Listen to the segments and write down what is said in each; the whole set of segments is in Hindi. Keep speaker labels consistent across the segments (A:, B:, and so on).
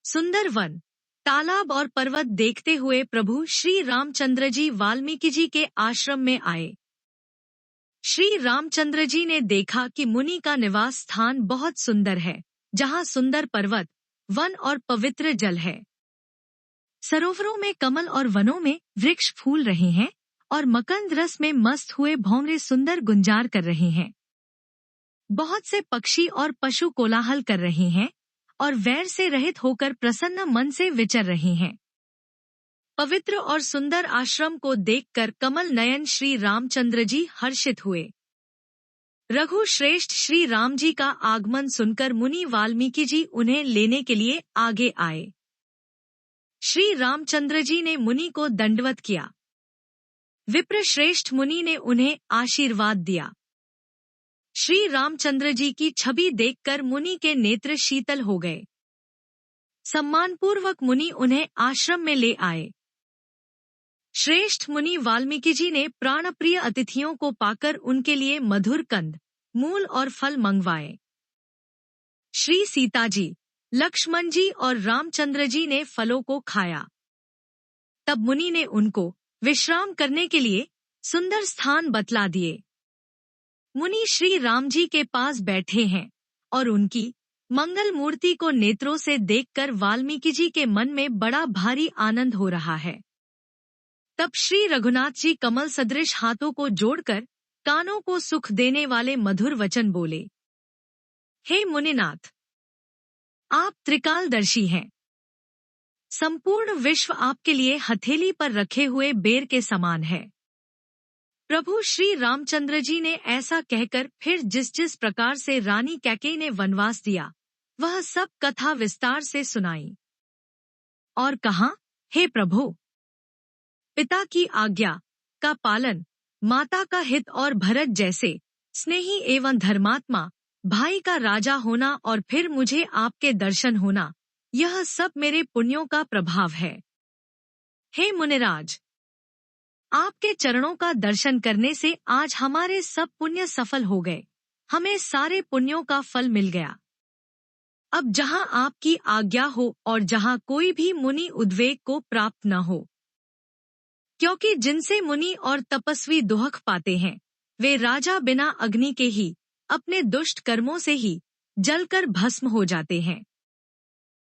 A: सुंदर वन, तालाब और पर्वत देखते हुए प्रभु श्री रामचंद्र जी वाल्मीकि जी के आश्रम में आए। श्री रामचंद्र जी ने देखा कि मुनि का निवास स्थान बहुत सुंदर है, जहाँ सुंदर पर्वत, वन और पवित्र जल है। सरोवरों में कमल और वनों में वृक्ष फूल रहे हैं और मकंद रस में मस्त हुए भौंरे सुंदर गुंजार कर रहे हैं। बहुत से पक्षी और पशु कोलाहल कर रहे हैं और वैर से रहित होकर प्रसन्न मन से विचर रहे हैं। पवित्र और सुंदर आश्रम को देखकर कमल नयन श्री रामचंद्र जी हर्षित हुए। रघु श्रेष्ठ श्री राम जी का आगमन सुनकर मुनि वाल्मीकि जी उन्हें लेने के लिए आगे आए। श्री रामचंद्र जी ने मुनि को दंडवत किया। विप्र श्रेष्ठ मुनि ने उन्हें आशीर्वाद दिया। श्री रामचंद्र जी की छवि देखकर मुनि के नेत्र शीतल हो गए। सम्मानपूर्वक मुनि उन्हें आश्रम में ले आए। श्रेष्ठ मुनि वाल्मीकि जी ने प्राणप्रिय अतिथियों को पाकर उनके लिए मधुर कंद, मूल और फल मंगवाए। श्री सीता जी, लक्ष्मण जी और रामचंद्र जी ने फलों को खाया। तब मुनि ने उनको विश्राम करने के लिए सुंदर स्थान बतला दिए। मुनि श्री राम जी के पास बैठे हैं और उनकी मंगल मूर्ति को नेत्रों से देखकर वाल्मीकि जी के मन में बड़ा भारी आनंद हो रहा है। तब श्री रघुनाथ जी कमल सदृश हाथों को जोड़कर कानों को सुख देने वाले मधुर वचन बोले। हे मुनिनाथ, आप त्रिकालदर्शी हैं। संपूर्ण विश्व आपके लिए हथेली पर रखे हुए बेर के समान है। प्रभु श्री रामचंद्र जी ने ऐसा कहकर फिर जिस जिस प्रकार से रानी कैकेयी ने वनवास दिया, वह सब कथा विस्तार से सुनाई और कहा, हे प्रभु, पिता की आज्ञा का पालन, माता का हित और भरत जैसे स्नेही एवं धर्मात्मा भाई का राजा होना और फिर मुझे आपके दर्शन होना, यह सब मेरे पुण्यों का प्रभाव है। हे मुनिराज, आपके चरणों का दर्शन करने से आज हमारे सब पुण्य सफल हो गए। हमें सारे पुण्यों का फल मिल गया। अब जहां आपकी आज्ञा हो और जहां कोई भी मुनि उद्वेग को प्राप्त न हो, क्योंकि जिनसे मुनि और तपस्वी दुख पाते हैं, वे राजा बिना अग्नि के ही अपने दुष्ट कर्मों से ही जलकर भस्म हो जाते हैं।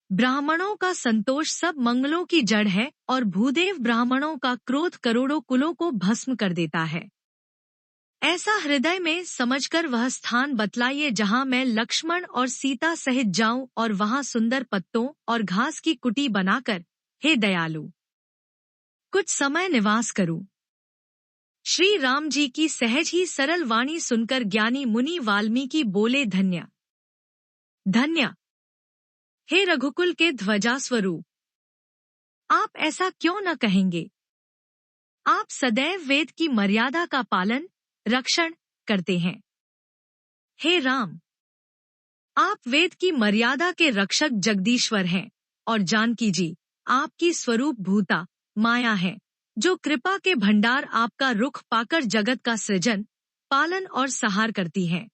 A: ब्राह्मणों का संतोष सब मंगलों की जड़ है और भूदेव ब्राह्मणों का क्रोध करोड़ों कुलों को भस्म कर देता है। ऐसा हृदय में समझकर वह स्थान बतलाइए जहां मैं लक्ष्मण और सीता सहित जाऊं और वहां सुंदर पत्तों और घास की कुटी बनाकर, हे दयालु, कुछ समय निवास करूं। श्री राम जी की सहज ही सरल वाणी सुनकर ज्ञानी मुनि वाल्मीकि बोले, धन्य धन्य हे रघुकुल के ध्वजा स्वरूप, आप ऐसा क्यों न कहेंगे। आप सदैव वेद की मर्यादा का पालन रक्षण करते हैं। हे राम, आप वेद की मर्यादा के रक्षक जगदीश्वर हैं और जानकी जी आपकी स्वरूप भूता माया है, जो कृपा के भंडार आपका रुख पाकर जगत का सृजन, पालन और सहार करती हैं।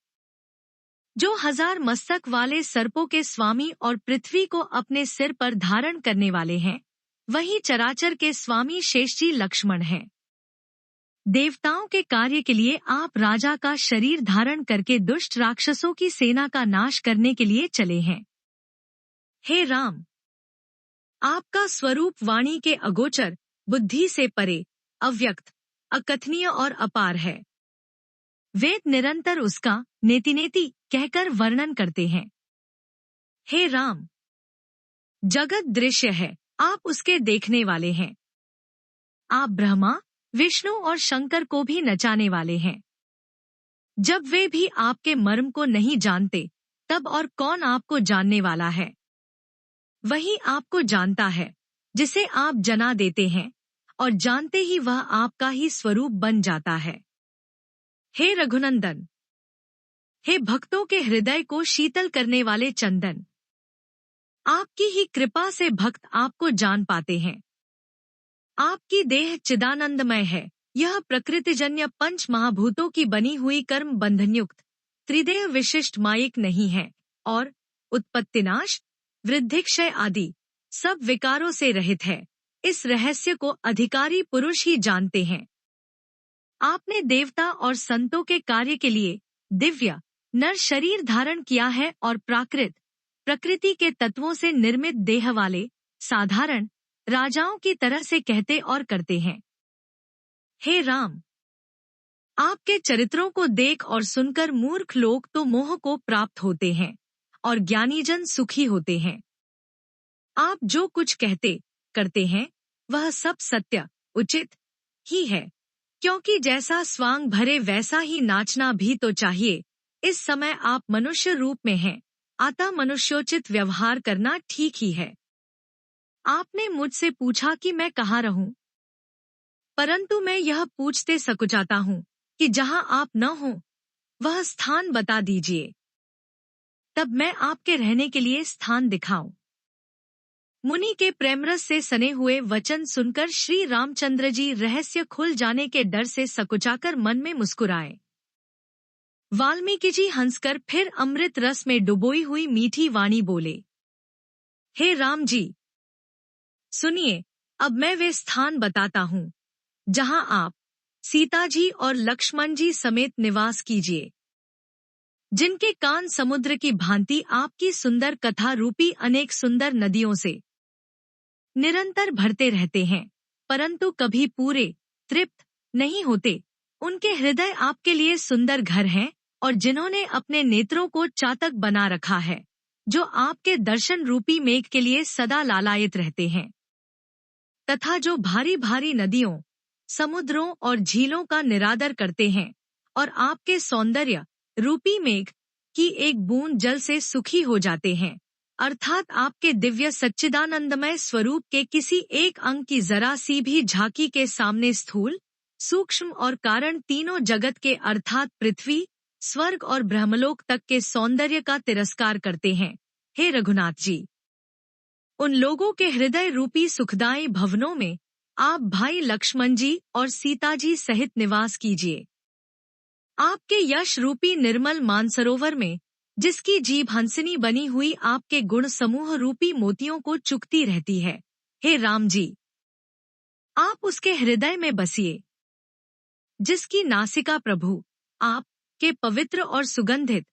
A: जो 1000 मस्तक वाले सर्पों के स्वामी और पृथ्वी को अपने सिर पर धारण करने वाले हैं, वही चराचर के स्वामी शेषजी लक्ष्मण हैं। देवताओं के कार्य के लिए आप राजा का शरीर धारण करके दुष्ट राक्षसों की सेना का नाश करने के लिए चले हैं। हे राम, आपका स्वरूप वाणी के अगोचर, बुद्धि से परे, अव्यक्त, अकथनीय और अपार है। वेद निरंतर उसका नेति नेति कहकर वर्णन करते हैं। हे राम, जगत दृश्य है, आप उसके देखने वाले हैं। आप ब्रह्मा, विष्णु और शंकर को भी नचाने वाले हैं। जब वे भी आपके मर्म को नहीं जानते, तब और कौन आपको जानने वाला है। वही आपको जानता है, जिसे आप जना देते हैं और जानते ही वह आपका ही स्वरूप बन जाता है। हे रघुनंदन, हे भक्तों के हृदय को शीतल करने वाले चंदन, आपकी ही कृपा से भक्त आपको जान पाते हैं। आपकी देह चिदानंदमय है, यह प्रकृतिजन्य 5 महाभूतों की बनी हुई कर्म बंधनयुक्त त्रिदेह विशिष्ट मायिक नहीं है और उत्पत्तिनाश, वृद्धिक्षय आदि सब विकारों से रहित है। इस रहस्य को अधिकारी पुरुष ही जानते हैं। आपने देवता और संतों के कार्य के लिए दिव्य नर शरीर धारण किया है और प्रकृति के तत्वों से निर्मित देह वाले साधारण राजाओं की तरह से कहते और करते हैं। हे राम, आपके चरित्रों को देख और सुनकर मूर्ख लोग तो मोह को प्राप्त होते हैं और ज्ञानीजन सुखी होते हैं। आप जो कुछ कहते करते हैं वह सब सत्य उचित ही है, क्योंकि जैसा स्वांग भरे वैसा ही नाचना भी तो चाहिए। इस समय आप मनुष्य रूप में हैं, अतः मनुष्योचित व्यवहार करना ठीक ही है। आपने मुझसे पूछा कि मैं कहाँ रहूं, परंतु मैं यह पूछते सकुचाता हूँ कि जहाँ आप न हो वह स्थान बता दीजिए, तब मैं आपके रहने के लिए स्थान दिखाऊं। मुनि के प्रेमरस से सने हुए वचन सुनकर श्री रामचंद्र जी रहस्य खुल जाने के डर से सकुचाकर मन में मुस्कुराए। वाल्मीकि जी हंसकर फिर अमृत रस में डुबोई हुई मीठी वाणी बोले, हे राम जी, सुनिए, अब मैं वे स्थान बताता हूँ जहाँ आप सीता जी और लक्ष्मण जी समेत निवास कीजिए, जिनके कान समुद्र की भांति आपकी सुंदर कथा रूपी अनेक सुंदर नदियों से निरंतर भरते रहते हैं, परंतु कभी पूरे तृप्त नहीं होते। उनके हृदय आपके लिए सुंदर घर हैं और जिन्होंने अपने नेत्रों को चातक बना रखा है, जो आपके दर्शन रूपी मेघ के लिए सदा लालायित रहते हैं, तथा जो भारी भारी नदियों, समुद्रों और झीलों का निरादर करते हैं और आपके सौंदर्य रूपी मेघ की एक बूंद जल से सुखी हो जाते हैं, अर्थात आपके दिव्य सच्चिदानंदमय स्वरूप के किसी एक अंग की जरा सी भी झांकी के सामने स्थूल, सूक्ष्म और कारण तीनों जगत के अर्थात पृथ्वी, स्वर्ग और ब्रह्मलोक तक के सौंदर्य का तिरस्कार करते हैं। हे रघुनाथ जी, उन लोगों के हृदय रूपी सुखदायी भवनों में आप भाई लक्ष्मण जी और सीता जी सहित निवास कीजिए। आपके यश रूपी निर्मल मानसरोवर में जिसकी जीभ हंसनी बनी हुई आपके गुण समूह रूपी मोतियों को चुगती रहती है, हे राम जी, आप उसके हृदय में बसिए। जिसकी नासिका प्रभु आप के पवित्र और सुगंधित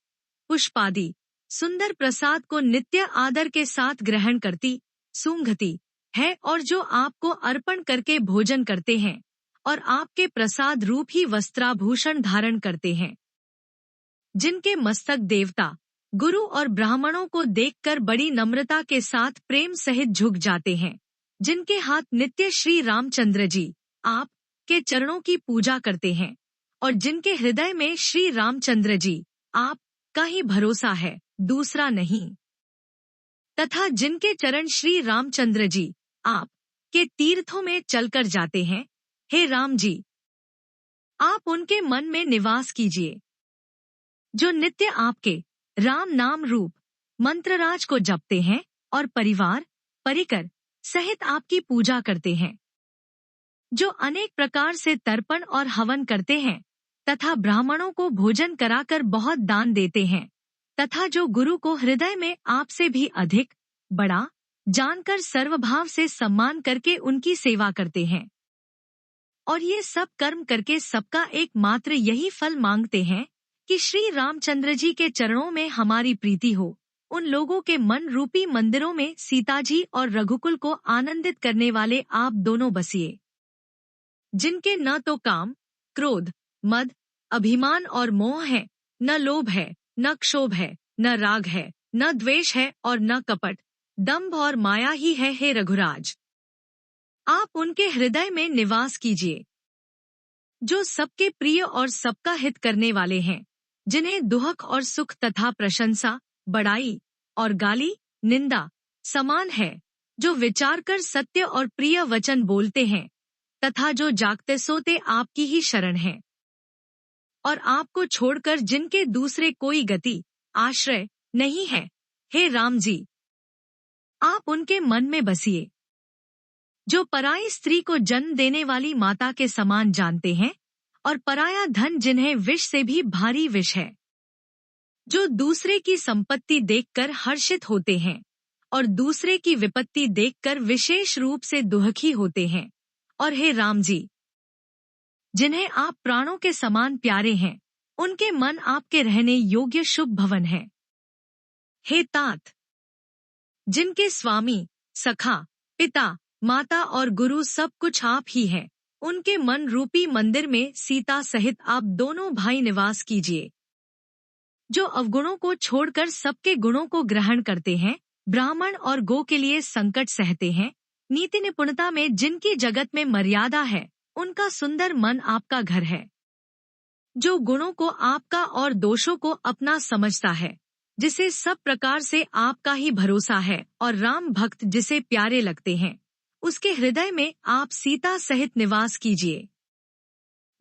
A: पुष्पादि सुंदर प्रसाद को नित्य आदर के साथ ग्रहण करती सूंघती है और जो आपको अर्पण करके भोजन करते हैं और आपके प्रसाद रूप ही वस्त्राभूषण धारण करते हैं, जिनके मस्तक देवता, गुरु और ब्राह्मणों को देखकर बड़ी नम्रता के साथ प्रेम सहित झुक जाते हैं, जिनके हाथ नित्य श्री रामचंद्र जी आप के चरणों की पूजा करते हैं और जिनके हृदय में श्री रामचंद्र जी आप का ही भरोसा है, दूसरा नहीं, तथा जिनके चरण श्री रामचंद्र जी आप के तीर्थों में चलकर जाते हैं, हे राम जी, आप उनके मन में निवास कीजिए। जो नित्य आपके राम नाम रूप मंत्रराज को जपते हैं और परिवार परिकर सहित आपकी पूजा करते हैं, जो अनेक प्रकार से तर्पण और हवन करते हैं तथा ब्राह्मणों को भोजन कराकर बहुत दान देते हैं, तथा जो गुरु को हृदय में आपसे भी अधिक बड़ा जानकर सर्वभाव से सम्मान करके उनकी सेवा करते हैं, और ये सब कर्म करके सबका एकमात्र यही फल मांगते हैं कि श्री रामचंद्र जी के चरणों में हमारी प्रीति हो, उन लोगों के मन रूपी मंदिरों में सीता जी और रघुकुल को आनंदित करने वाले आप दोनों बसिए, जिनके न तो काम, क्रोध, मद, अभिमान और मोह है, न लोभ है, न क्षोभ है, न राग है, न द्वेष है और न कपट, दंभ और माया ही है। हे रघुराज, आप उनके हृदय में निवास कीजिए, जो सबके प्रिय और सबका हित करने वाले हैं, जिन्हें दुहक और सुख तथा प्रशंसा, बड़ाई और गाली, निंदा समान है, जो विचार कर सत्य और प्रिय वचन बोलते हैं, तथा जो जागते सोते आपकी ही शरण हैं, और आपको छोड़कर जिनके दूसरे कोई गति, आश्रय नहीं है, हे राम जी, आप उनके मन में बसिए। जो पराई स्त्री को जन्म देने वाली माता के समान जानते हैं और पराया धन जिन्हें विष से भी भारी विष है, जो दूसरे की संपत्ति देखकर हर्षित होते हैं और दूसरे की विपत्ति देखकर विशेष रूप से दुखी होते हैं। और हे राम जी, जिन्हें आप प्राणों के समान प्यारे हैं, उनके मन आपके रहने योग्य शुभ भवन है। हे तात, जिनके स्वामी, सखा, पिता, माता और गुरु सब कुछ आप ही हैं, उनके मन रूपी मंदिर में सीता सहित आप दोनों भाई निवास कीजिए। जो अवगुणों को छोड़कर सबके गुणों को ग्रहण करते हैं, ब्राह्मण और गो के लिए संकट सहते हैं, नीति निपुणता में जिनकी जगत में मर्यादा है, उनका सुंदर मन आपका घर है। जो गुणों को आपका और दोषों को अपना समझता है, जिसे सब प्रकार से आपका ही भरोसा है और राम भक्त जिसे प्यारे लगते हैं, उसके हृदय में आप सीता सहित निवास कीजिए।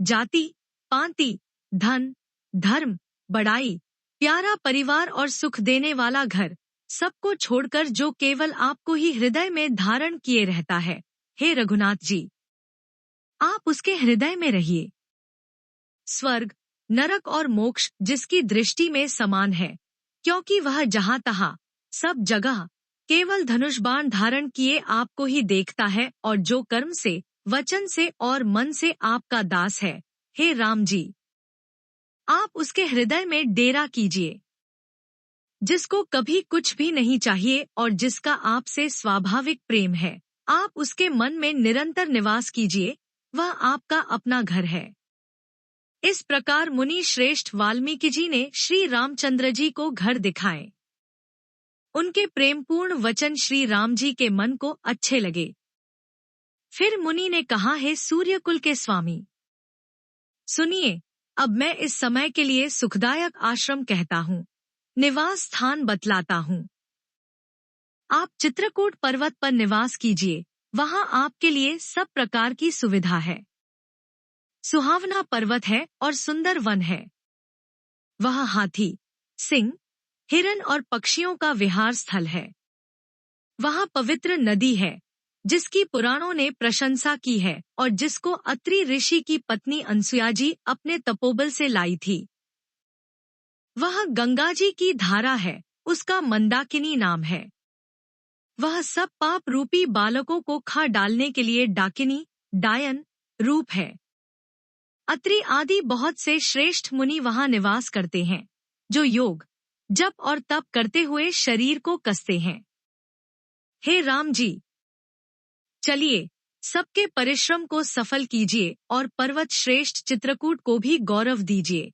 A: जाति, पांति, धन, धर्म, बड़ाई, प्यारा परिवार और सुख देने वाला घर, सबको छोड़कर जो केवल आपको ही हृदय में धारण किए रहता है, हे रघुनाथ जी, आप उसके हृदय में रहिए। स्वर्ग, नरक और मोक्ष जिसकी दृष्टि में समान है, क्योंकि वह जहाँ तहाँ सब जगह केवल धनुष बाण धारण किए आपको ही देखता है और जो कर्म से, वचन से और मन से आपका दास है, हे राम जी, आप उसके हृदय में डेरा कीजिए। जिसको कभी कुछ भी नहीं चाहिए और जिसका आपसे स्वाभाविक प्रेम है, आप उसके मन में निरंतर निवास कीजिए, वह आपका अपना घर है। इस प्रकार मुनि श्रेष्ठ वाल्मीकि जी ने श्री रामचंद्र जी को घर दिखाए। उनके प्रेमपूर्ण वचन श्री राम जी के मन को अच्छे लगे। फिर मुनि ने कहा, हे सूर्यकुल के स्वामी, सुनिए, अब मैं इस समय के लिए सुखदायक आश्रम कहता हूँ, निवास स्थान बतलाता हूँ। आप चित्रकूट पर्वत पर निवास कीजिए, वहाँ आपके लिए सब प्रकार की सुविधा है। सुहावना पर्वत है और सुंदर वन है। वह हाथी, सिंह, हिरन और पक्षियों का विहार स्थल है। वहाँ पवित्र नदी है, जिसकी पुराणों ने प्रशंसा की है और जिसको अत्रि ऋषि की पत्नी अनसुया जी अपने तपोबल से लाई थी। वह गंगा जी की धारा है, उसका मंदाकिनी नाम है। वह सब पाप रूपी बालकों को खा डालने के लिए डाकिनी, डायन रूप है। अत्रि आदि बहुत से श्रेष्ठ मुनि वहाँ निवास करते हैं, जो योग, जप और तप करते हुए शरीर को कसते हैं। हे राम जी, चलिए, सबके परिश्रम को सफल कीजिए और पर्वत श्रेष्ठ चित्रकूट को भी गौरव दीजिए।